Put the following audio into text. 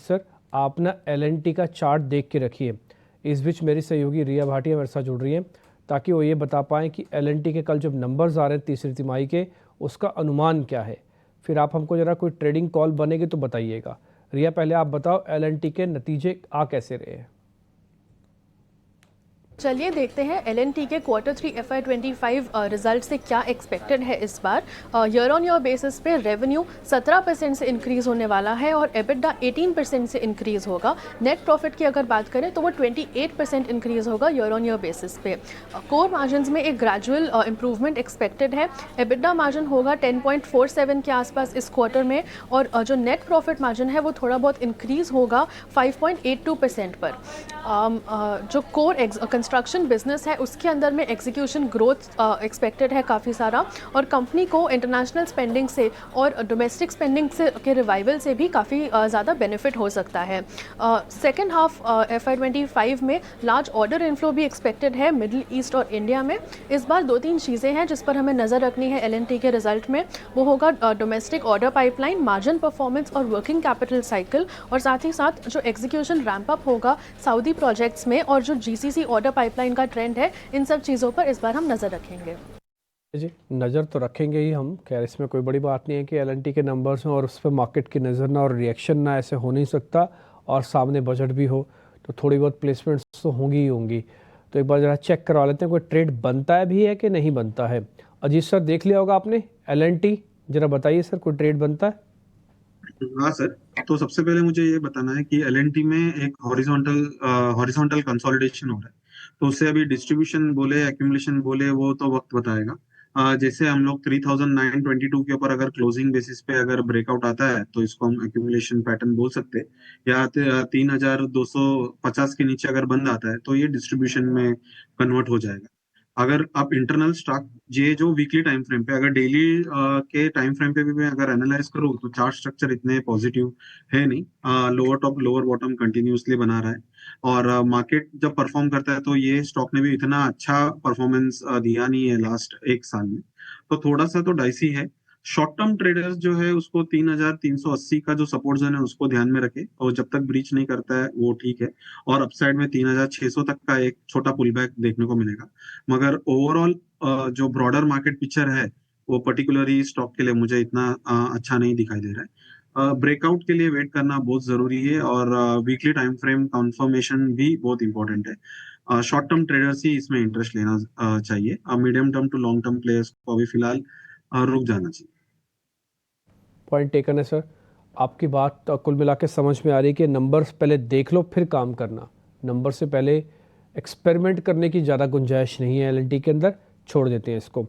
Sir आप ना एल.एन.टी का चार्ट देख के रखिए। इस बीच मेरी सहयोगी रिया भाटिया मेरे साथ जुड़ रही हैं ताकि वो ये बता पाएँ कि एल.एन.टी के कल जब नंबर्स आ रहे हैं तीसरी तिमाही के, उसका अनुमान क्या है। फिर आप हमको ज़रा कोई ट्रेडिंग कॉल बनेगी तो बताइएगा। रिया, पहले आप बताओ एल.एन.टी के नतीजे आ कैसे रहे हैं। चलिए देखते हैं एल.एन.टी के Q3 FY25 रिजल्ट से क्या एक्सपेक्टेड है इस बार। ईयर ऑन ईयर बेसिस पे रेवेन्यू 17% से इंक्रीज़ होने वाला है और एबिटा 18% से इंक्रीज़ होगा। नेट प्रॉफिट की अगर बात करें तो वो 28% इंक्रीज़ होगा ईयर ऑन ईयर बेसिस पे। कोर मार्जिन में एक ग्रेजुअल इंप्रूवमेंट एक्सपेक्टेड है। एबिटा मार्जिन होगा 10.47 के आसपास इस क्वार्टर में और जो नेट प्रॉफिट मार्जिन है वो थोड़ा बहुत इंक्रीज़ होगा 5.82% पर। जो कोर कंस्ट्रक्शन बिजनेस है उसके अंदर में एग्जीक्यूशन ग्रोथ एक्सपेक्टेड है काफ़ी सारा और कंपनी को इंटरनेशनल स्पेंडिंग से और डोमेस्टिक स्पेंडिंग से के रिवाइवल से भी काफ़ी ज़्यादा बेनिफिट हो सकता है। सेकेंड हाफ FY25 में लार्ज ऑर्डर इनफ्लो भी एक्सपेक्टेड है मिडिल ईस्ट और इंडिया में। इस बार 2-3 चीज़ें हैं जिस पर हमें नज़र रखनी है एल.एन.टी के रिजल्ट में। वो होगा domestic order pipeline, margin performance और वर्किंग कैपिटल साइकिल, और साथ ही साथ जो एग्जीक्यूशन रैंप अप होगा सऊदी प्रोजेक्ट्स में और जो GCC ऑर्डर पाइपलाइन का ट्रेंड है, इन सब चीज़ों पर इस बार हम नज़र रखेंगे। जी, नज़र तो रखेंगे ही हम, खैर इसमें कोई बड़ी बात नहीं है कि एल.एन.टी के नंबर्स हैं और उस पर मार्केट की नज़र ना और रिएक्शन ना, ऐसे हो नहीं सकता। और सामने बजट भी हो तो थोड़ी बहुत प्लेसमेंट्स तो होंगी ही होंगी। तो एक बार ज़रा चेक करवा लेते हैं कोई ट्रेड बनता है भी है कि नहीं बनता है। अजीत सर, देख लिया होगा आपने एल.एन.टी, ज़रा बताइए सर कोई ट्रेड बनता है। हाँ सर। तो सबसे पहले मुझे ये बताना है कि एल.एन.टी में एक हॉरिजॉन्टल कंसोलिडेशन हो रहा है। तो उससे अभी डिस्ट्रीब्यूशन बोले एक्यूमुलेशन बोले वो तो वक्त बताएगा। जैसे हम लोग 3922 के ऊपर अगर क्लोजिंग बेसिस पे अगर ब्रेकआउट आता है तो इसको हम एक्यूमुलेशन पैटर्न बोल सकते हैं, या 3250 के नीचे अगर बंद आता है तो ये डिस्ट्रीब्यूशन में कन्वर्ट हो जाएगा। अगर आप इंटरनल स्टॉक ये जो वीकली टाइम फ्रेम पे, अगर डेली के टाइम फ्रेम पे भी मैं अगर एनालाइज करूँ तो चार्ट स्ट्रक्चर इतने पॉजिटिव है नहीं। Lower top lower bottom continuously बना रहा है और मार्केट जब परफॉर्म करता है तो ये स्टॉक ने भी इतना अच्छा परफॉर्मेंस दिया नहीं है लास्ट एक साल में। तो थोड़ा सा तो डाइसी है। शॉर्ट टर्म ट्रेडर्स जो है उसको 3380 का जो सपोर्ट जोन है उसको ध्यान में रखे, और जब तक ब्रीच नहीं करता है वो ठीक है। और अपसाइड में 3600 तक का एक छोटा पुल बैक देखने को मिलेगा। मगर ओवरऑल जो ब्रॉडर मार्केट पिक्चर है वो पर्टिकुलरली स्टॉक के लिए मुझे इतना अच्छा नहीं दिखाई दे रहा है। ब्रेकआउट के लिए वेट करना बहुत जरूरी है और वीकली टाइम फ्रेम कंफर्मेशन भी बहुत इंपॉर्टेंट है। शॉर्ट टर्म ट्रेडर्स ही इसमें इंटरेस्ट लेना चाहिए। Medium term to long term players को अभी फिलहाल रुक जाना चाहिए। पॉइंट टेकन है सर। आपकी बात कुल मिला के समझ में आ रही है कि नंबर्स पहले देख लो फिर काम करना। नंबर से पहले एक्सपेरिमेंट करने की ज़्यादा गुंजाइश नहीं है एल.एन.टी के अंदर, छोड़ देते हैं इसको।